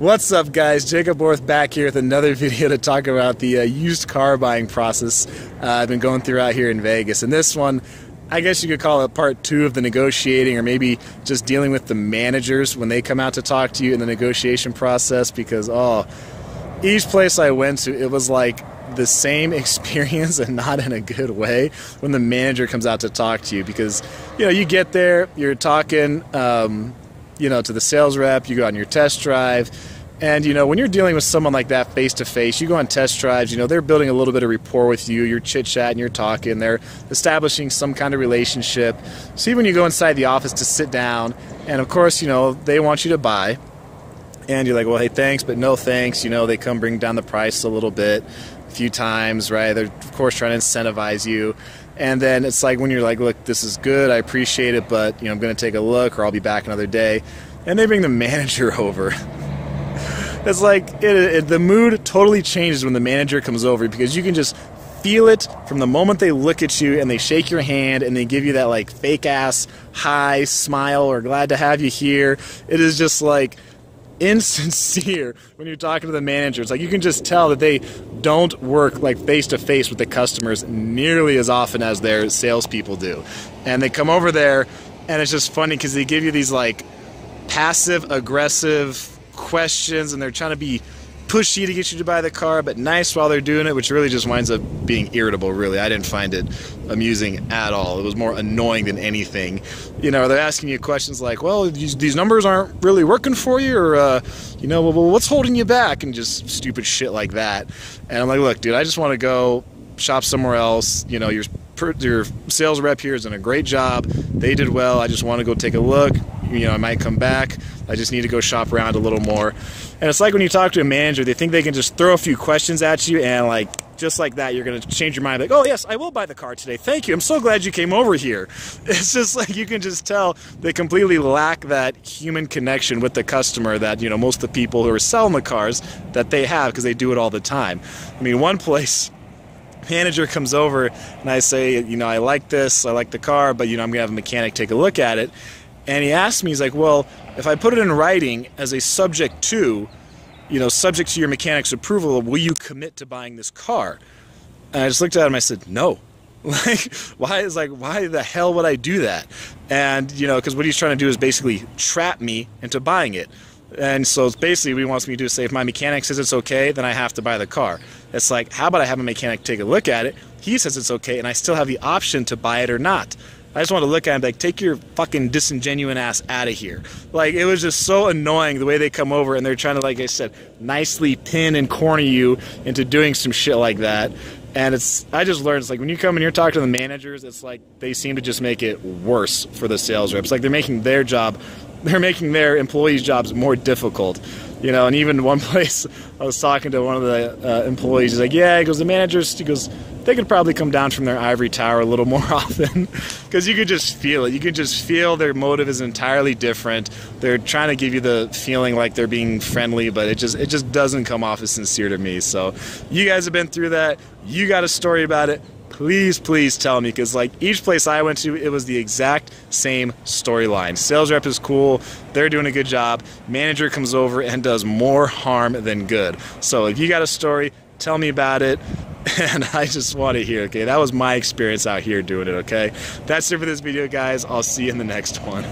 What's up, guys? Jacob back here with another video to talk about the used car buying process I've been going through out here in Vegas. And this one, I guess you could call it part 2 of the negotiating, or maybe just dealing with the managers when they come out to talk to you in the negotiation process, because each place I went to, it was like the same experience and not in a good way when the manager comes out to talk to you. Because you get there, you're talking to the sales rep, you go on your test drive, and when you're dealing with someone like that face to face, you go on test drives, they're building a little bit of rapport with you, you're chit-chatting, you're talking, they're establishing some kind of relationship. So even when you go inside the office to sit down, and of course, they want you to buy, and you're like, well, hey, thanks, but no thanks. They come bring down the price a little bit, a few times, right? They're, of course, trying to incentivize you. And then it's like when you're like, look, this is good, I appreciate it, but I'm going to take a look, or I'll be back another day. And they bring the manager over. It's like the mood totally changes when the manager comes over, because you can just feel it from the moment they look at you and they shake your hand and they give you that like fake ass hi, smile, or glad to have you here. It is just like insincere when you're talking to the manager. It's like you can just tell that they don't work like face to face with the customers nearly as often as their salespeople do. And they come over there, and it's just funny because they give you these like passive aggressive questions, and they're trying to be pushy to get you to buy the car, but nice while they're doing it, which really just winds up being irritable. Really, I didn't find it amusing at all. It was more annoying than anything. They're asking you questions like, well, these numbers aren't really working for you, or well, what's holding you back, and just stupid shit like that. And I'm like, look, dude, I just want to go shop somewhere else. Your sales rep here is doing a great job. They did well. I just want to go take a look. I might come back. I just need to go shop around a little more. And it's like when you talk to a manager, they think they can just throw a few questions at you, and just like that, you're going to change your mind. Like, oh yes, I will buy the car today. Thank you. I'm so glad you came over here. It's just like you can just tell they completely lack that human connection with the customer that, most of the people who are selling the cars that they have, because they do it all the time. I mean, one place, manager comes over and I say, I like this, I like the car, but I'm going to have a mechanic take a look at it. And he asked me, he's like, well, if I put it in writing as a subject to your mechanic's approval, will you commit to buying this car? And I just looked at him, I said, no. Why the hell would I do that? And, because what he's trying to do is basically trap me into buying it. And so it's basically what he wants me to do is say, if my mechanic says it's okay, then I have to buy the car. It's like, how about I have a mechanic take a look at it, he says it's okay, and I still have the option to buy it or not. I just want to look at him like, take your fucking disingenuous ass out of here. Like, it was just so annoying the way they come over and they're trying to, like I said, nicely pin and corner you into doing some shit like that. And I just learned, it's like when you come and you're talking to the managers, it's like they seem to just make it worse for the sales reps. Like they're making their employees' jobs more difficult. And even one place, I was talking to one of the employees, he's like, yeah, he goes, the managers, he goes, they could probably come down from their ivory tower a little more often, because you could just feel it. You could just feel their motive is entirely different. They're trying to give you the feeling like they're being friendly, but it just doesn't come off as sincere to me. So you guys have been through that. You got a story about it. Please tell me, because like each place I went to, it was the exact same storyline. Sales rep is cool, they're doing a good job. Manager comes over and does more harm than good. So if you got a story, tell me about it, and I just want to hear. Okay, that was my experience out here doing it. Okay, that's it for this video, guys. I'll see you in the next one.